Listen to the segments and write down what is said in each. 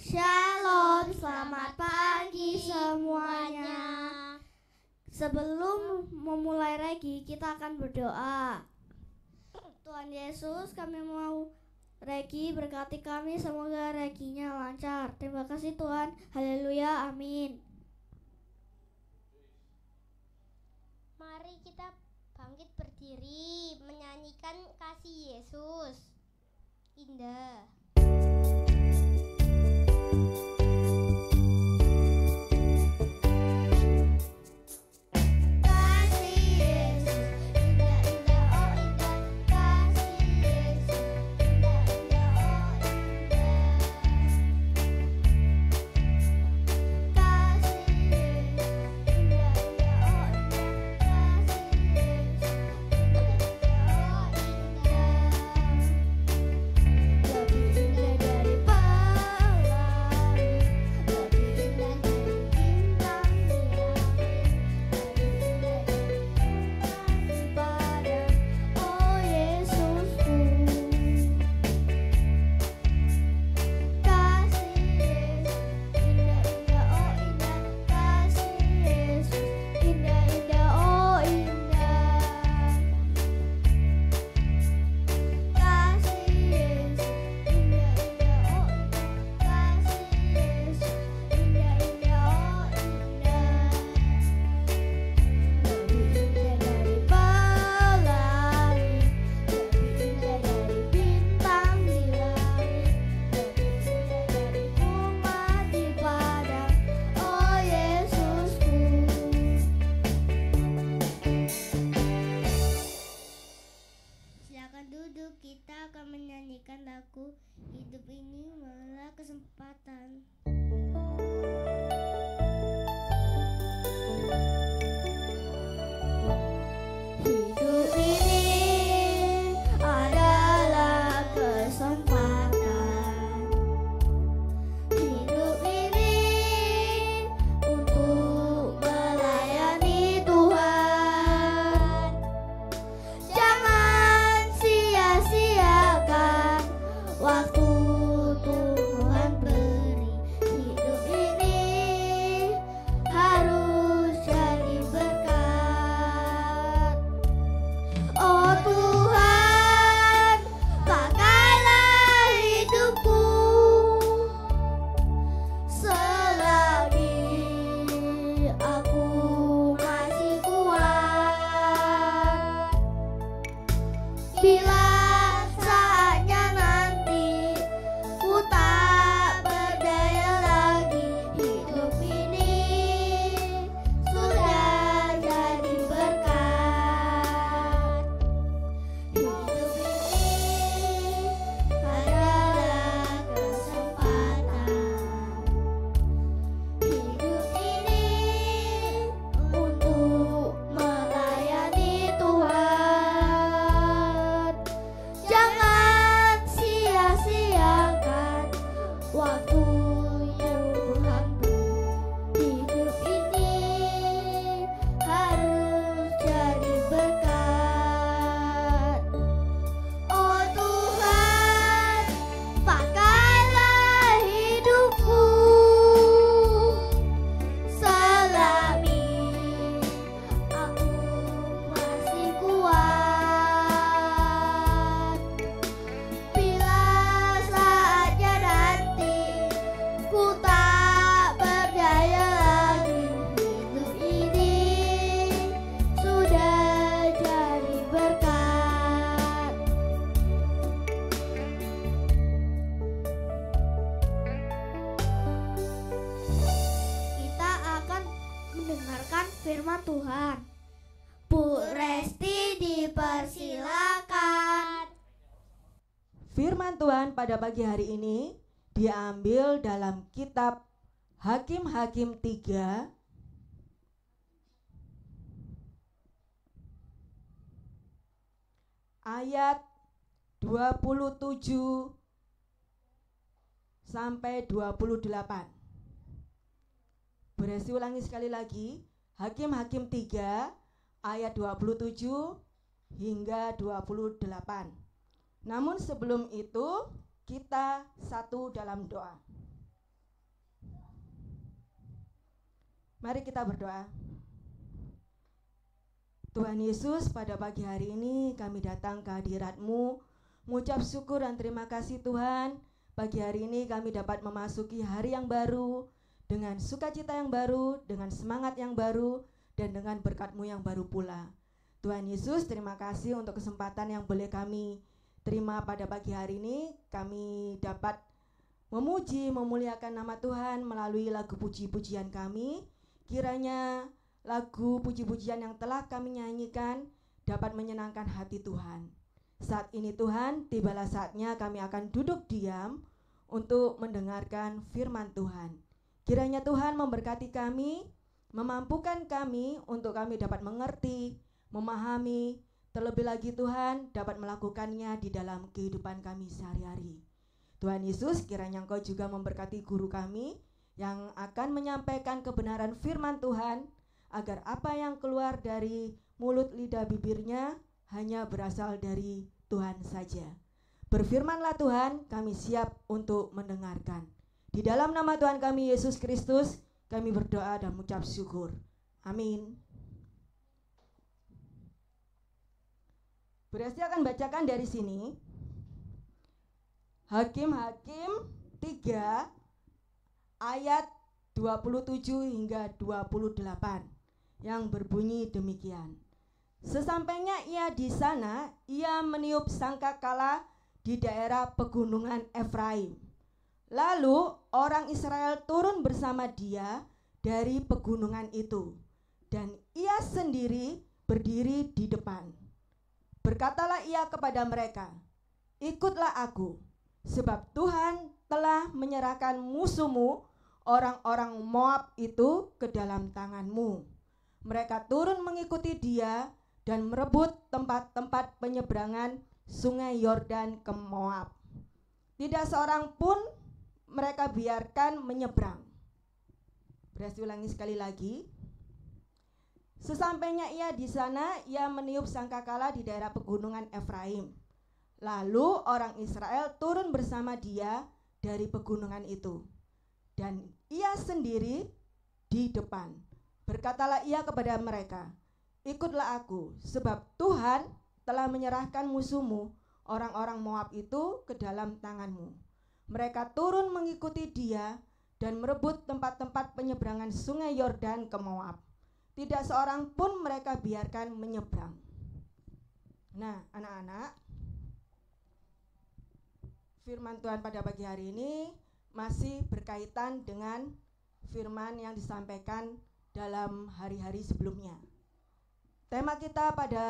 Shalom, selamat pagi semuanya. Sebelum memulai regi, kita akan berdoa. Tuhan Yesus, kami mau regi, berkati kami, semoga reginya lancar. Terima kasih Tuhan, haleluya, amin. Mari kita bangkit berdiri, menyanyikan kasih Yesus. Indah. Kita akan menyanyikan lagu Hidup Ini Malah Kesempatan. Hidup ini adalah kesempatan. Hidup ini untuk melayani Tuhan. Jangan sia-siakan waktu Tuhan beri. Hidup ini harus jadi berkat. Oh Tuhan, pakailah hidupku selagi aku masih kuat. Bila saatnya nanti ku tak berdaya lagi, hidup ini sudah jadi berkat. Hidup ini adalah kesempatan. Hidup ini untuk melayani Tuhan. Jangan sia-siakan waktu yang Tuhan beri. Hidup ini harus jadi berkat. Oh Tuhan, pakailah hidupku selagi aku masih kuat. Bila saatnya nanti ku tak berdaya lagi, hidup ini sudah jadi berkat. Kita akan mendengarkan firman Tuhan. Bu Resti dipersilakan. Firman Tuhan pada pagi hari ini diambil dalam kitab Hakim-Hakim 3 ayat 27 sampai 28. Beresi ulangi sekali lagi, Hakim-Hakim 3 ayat 27 hingga 28. Namun sebelum itu kita satu dalam doa. Mari kita berdoa. Tuhan Yesus, pada pagi hari ini kami datang ke hadirat-Mu, mengucap syukur dan terima kasih Tuhan. Pagi hari ini kami dapat memasuki hari yang baru, dengan sukacita yang baru, dengan semangat yang baru, dan dengan berkat-Mu yang baru pula. Tuhan Yesus, terima kasih untuk kesempatan yang boleh kami terima pada pagi hari ini. Kami dapat memuji, memuliakan nama Tuhan melalui lagu puji-pujian kami. Kiranya lagu puji-pujian yang telah kami nyanyikan dapat menyenangkan hati Tuhan. Saat ini Tuhan, tibalah saatnya kami akan duduk diam untuk mendengarkan firman Tuhan. Kiranya Tuhan memberkati kami, memampukan kami untuk kami dapat mengerti, memahami, terlebih lagi Tuhan dapat melakukannya di dalam kehidupan kami sehari-hari. Tuhan Yesus, kiranya Engkau juga memberkati guru kami yang akan menyampaikan kebenaran firman Tuhan, agar apa yang keluar dari mulut lidah bibirnya hanya berasal dari Tuhan saja. Berfirmanlah Tuhan, kami siap untuk mendengarkan. Di dalam nama Tuhan kami Yesus Kristus, kami berdoa dan mengucap syukur. Amin. Berarti akan bacakan dari sini. Hakim-Hakim 3 ayat 27 hingga 28 yang berbunyi demikian. Sesampainya ia di sana, ia meniup sangkakala di daerah pegunungan Efraim. Lalu orang Israel turun bersama dia dari pegunungan itu, dan ia sendiri berdiri di depan. Berkatalah ia kepada mereka, "Ikutlah aku, sebab Tuhan telah menyerahkan musuhmu, orang-orang Moab itu, ke dalam tanganmu." Mereka turun mengikuti dia dan merebut tempat-tempat penyeberangan sungai Yordan ke Moab. Tidak seorang pun mereka biarkan menyeberang. Berarti ulangi sekali lagi. Sesampainya ia di sana, ia meniup sangkakala di daerah pegunungan Efraim. Lalu orang Israel turun bersama dia dari pegunungan itu, dan ia sendiri di depan. Berkatalah ia kepada mereka, "Ikutlah aku, sebab Tuhan telah menyerahkan musuhmu, orang-orang Moab itu, ke dalam tanganmu." Mereka turun mengikuti dia dan merebut tempat-tempat penyeberangan sungai Yordan ke Moab. Tidak seorang pun mereka biarkan menyeberang. Nah, anak-anak, firman Tuhan pada pagi hari ini masih berkaitan dengan firman yang disampaikan dalam hari-hari sebelumnya. Tema kita pada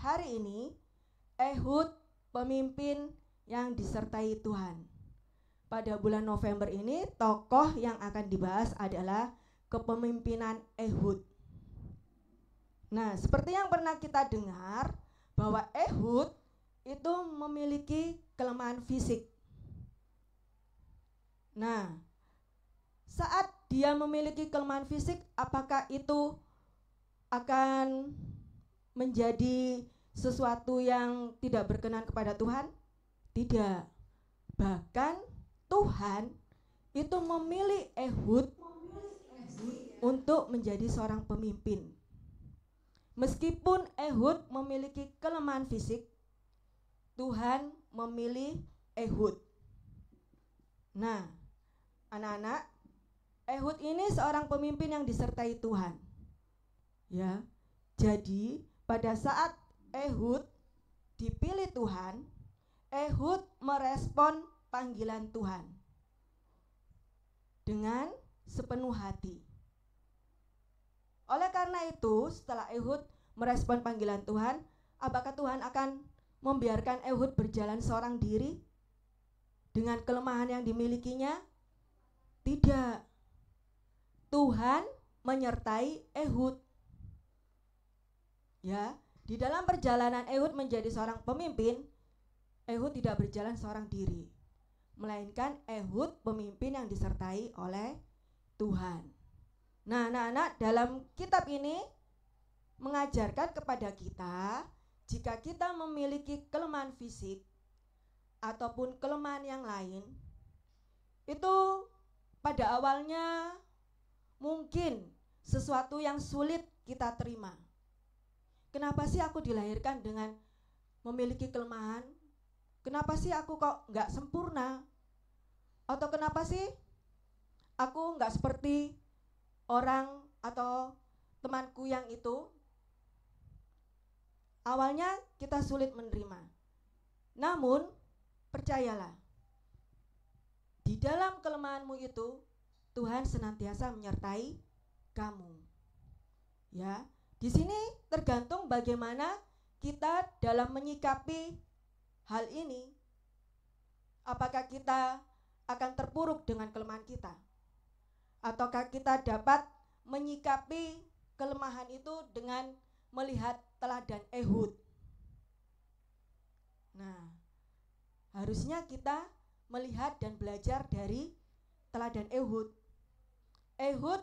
hari ini, Ehud, pemimpin yang disertai Tuhan. Pada bulan November ini, tokoh yang akan dibahas adalah kepemimpinan Ehud. Nah, seperti yang pernah kita dengar, bahwa Ehud itu memiliki kelemahan fisik. Nah, saat dia memiliki kelemahan fisik, apakah itu akan menjadi sesuatu yang tidak berkenan kepada Tuhan? Tidak. Bahkan Tuhan itu memilih Ehud untuk menjadi seorang pemimpin. Meskipun Ehud memiliki kelemahan fisik, Tuhan memilih Ehud. Nah, anak-anak, Ehud ini seorang pemimpin yang disertai Tuhan. Ya. Jadi, pada saat Ehud dipilih Tuhan, Ehud merespon panggilan Tuhan dengan sepenuh hati. Oleh karena itu, setelah Ehud merespon panggilan Tuhan, apakah Tuhan akan membiarkan Ehud berjalan seorang diri dengan kelemahan yang dimilikinya? Tidak. Tuhan menyertai Ehud. Ya, di dalam perjalanan Ehud menjadi seorang pemimpin, Ehud tidak berjalan seorang diri, melainkan Ehud pemimpin yang disertai oleh Tuhan. Nah, anak-anak, dalam kitab ini mengajarkan kepada kita, jika kita memiliki kelemahan fisik ataupun kelemahan yang lain, itu pada awalnya mungkin sesuatu yang sulit kita terima. Kenapa sih aku dilahirkan dengan memiliki kelemahan? Kenapa sih aku kok nggak sempurna? Atau kenapa sih aku nggak seperti orang atau temanku yang itu? Awalnya kita sulit menerima. Namun, percayalah, di dalam kelemahanmu itu Tuhan senantiasa menyertai kamu. Ya, di sini tergantung bagaimana kita dalam menyikapi hal ini. Apakah kita akan terpuruk dengan kelemahan kita? Ataukah kita dapat menyikapi kelemahan itu dengan melihat teladan Ehud? Nah, harusnya kita melihat dan belajar dari teladan Ehud. Ehud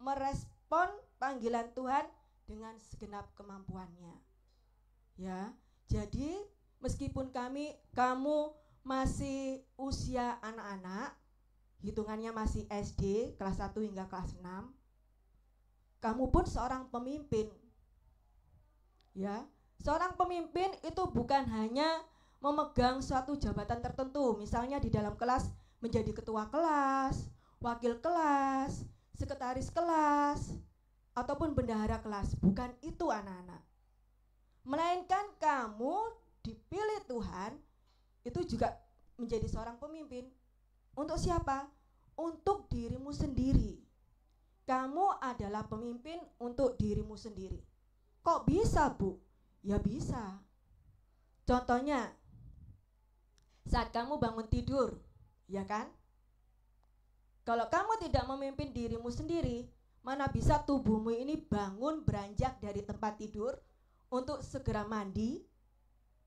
merespon panggilan Tuhan dengan segenap kemampuannya. Ya, jadi meskipun kamu masih usia anak-anak, hitungannya masih SD kelas 1 hingga kelas 6, kamu pun seorang pemimpin. Ya, seorang pemimpin itu bukan hanya memegang suatu jabatan tertentu, misalnya di dalam kelas menjadi ketua kelas, wakil kelas, sekretaris kelas, ataupun bendahara kelas. Bukan itu anak-anak. Melainkan kamu dipilih Tuhan itu juga menjadi seorang pemimpin. Untuk siapa? Untuk dirimu sendiri. Kamu adalah pemimpin untuk dirimu sendiri. Kok bisa, Bu? Ya bisa. Contohnya, saat kamu bangun tidur, ya kan? Kalau kamu tidak memimpin dirimu sendiri, mana bisa tubuhmu ini bangun beranjak dari tempat tidur untuk segera mandi,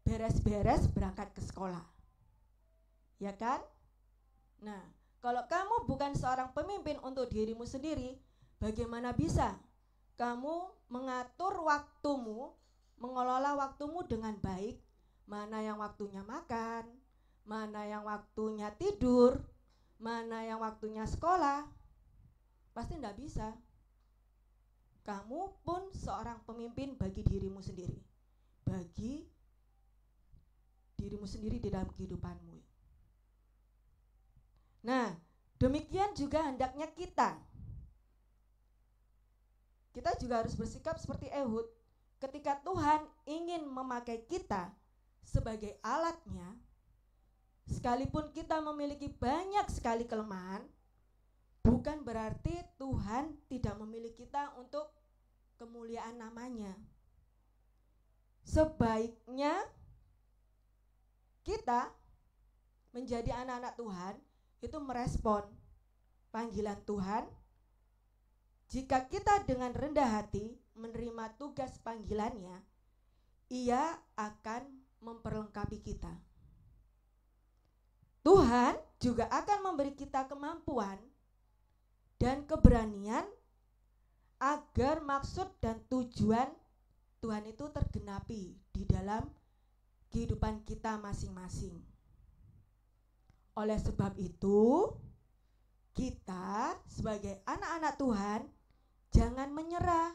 beres-beres berangkat ke sekolah. Ya kan? Nah, kalau kamu bukan seorang pemimpin untuk dirimu sendiri, bagaimana bisa kamu mengatur waktumu, mengelola waktumu dengan baik? Mana yang waktunya makan, mana yang waktunya tidur, mana yang waktunya sekolah? Pasti tidak bisa. Kamu pun seorang pemimpin bagi dirimu sendiri, bagi dirimu sendiri di dalam kehidupanmu. Nah, demikian juga hendaknya kita juga harus bersikap seperti Ehud. Ketika Tuhan ingin memakai kita sebagai alatnya, sekalipun kita memiliki banyak sekali kelemahan, bukan berarti Tuhan tidak memilih kita untuk kemuliaan namanya. Sebaiknya kita menjadi anak-anak Tuhan itu merespon panggilan Tuhan. Jika kita dengan rendah hati menerima tugas panggilannya, Ia akan memperlengkapi kita. Tuhan juga akan memberi kita kemampuan dan keberanian agar maksud dan tujuan Tuhan itu tergenapi di dalam kehidupan kita masing-masing. Oleh sebab itu, kita sebagai anak-anak Tuhan jangan menyerah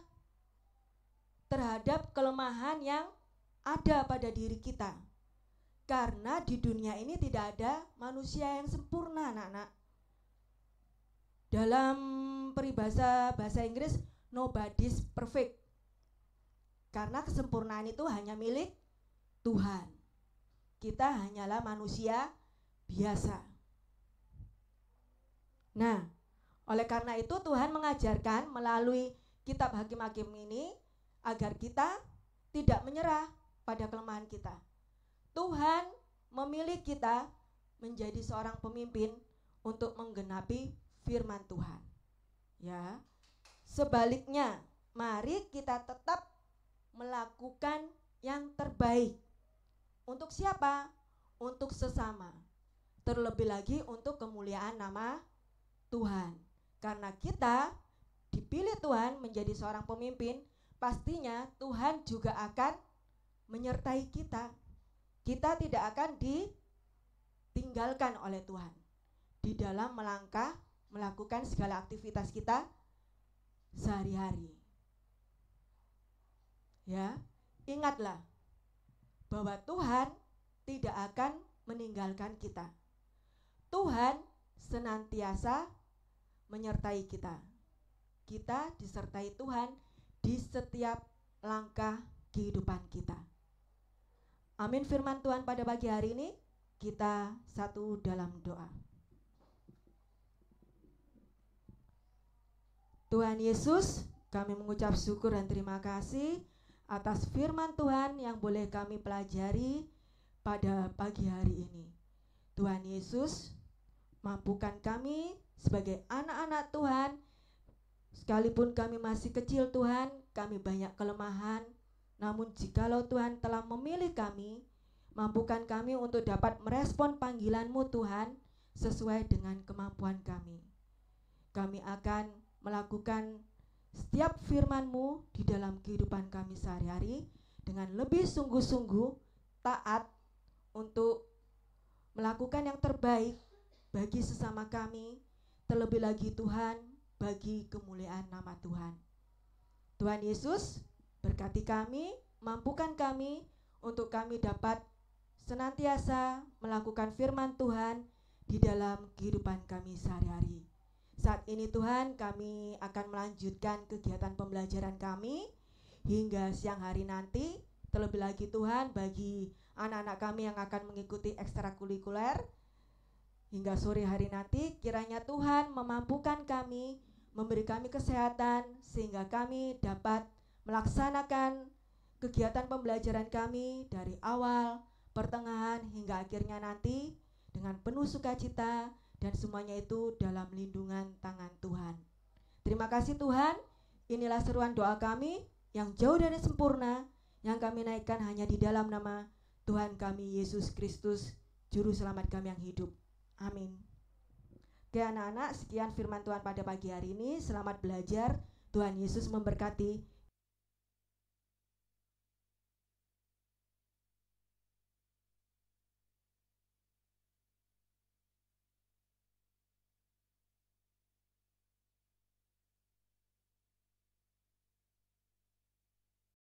terhadap kelemahan yang ada pada diri kita. Karena di dunia ini tidak ada manusia yang sempurna, anak-anak. Dalam peribahasa bahasa Inggris, nobody's perfect. Karena kesempurnaan itu hanya milik Tuhan. Kita hanyalah manusia biasa. Nah, oleh karena itu Tuhan mengajarkan melalui kitab Hakim-Hakim ini agar kita tidak menyerah pada kelemahan kita. Tuhan memilih kita menjadi seorang pemimpin untuk menggenapi firman Tuhan. Ya. Sebaliknya, mari kita tetap melakukan yang terbaik. Untuk siapa? Untuk sesama. Terlebih lagi untuk kemuliaan nama Tuhan. Karena kita dipilih Tuhan menjadi seorang pemimpin, pastinya Tuhan juga akan menyertai kita. Kita tidak akan ditinggalkan oleh Tuhan di dalam melangkah, melakukan segala aktivitas kita sehari-hari. Ya, ingatlah bahwa Tuhan tidak akan meninggalkan kita. Tuhan senantiasa menyertai kita. Kita disertai Tuhan di setiap langkah kehidupan kita. Amin firman Tuhan pada pagi hari ini. Kita satu dalam doa. Tuhan Yesus, kami mengucap syukur dan terima kasih atas firman Tuhan yang boleh kami pelajari pada pagi hari ini. Tuhan Yesus, mampukan kami sebagai anak-anak Tuhan, sekalipun kami masih kecil Tuhan, kami banyak kelemahan, namun jikalau Tuhan telah memilih kami, mampukan kami untuk dapat merespon panggilan-Mu Tuhan sesuai dengan kemampuan kami. Kami akan melakukan setiap firman-Mu di dalam kehidupan kami sehari-hari dengan lebih sungguh-sungguh taat untuk melakukan yang terbaik bagi sesama kami, terlebih lagi Tuhan, bagi kemuliaan nama Tuhan. Tuhan Yesus, berkati kami, mampukan kami untuk kami dapat senantiasa melakukan firman Tuhan di dalam kehidupan kami sehari-hari. Saat ini Tuhan, kami akan melanjutkan kegiatan pembelajaran kami hingga siang hari nanti. Terlebih lagi Tuhan, bagi anak-anak kami yang akan mengikuti ekstrakurikuler hingga sore hari nanti, kiranya Tuhan memampukan kami, memberi kami kesehatan sehingga kami dapat melaksanakan kegiatan pembelajaran kami dari awal, pertengahan hingga akhirnya nanti dengan penuh sukacita, dan semuanya itu dalam lindungan tangan Tuhan. Terima kasih Tuhan, inilah seruan doa kami yang jauh dari sempurna, yang kami naikkan hanya di dalam nama Tuhan kami Yesus Kristus, Juru Selamat kami yang hidup. Amin. Oke anak-anak, sekian firman Tuhan pada pagi hari ini. Selamat belajar, Tuhan Yesus memberkati.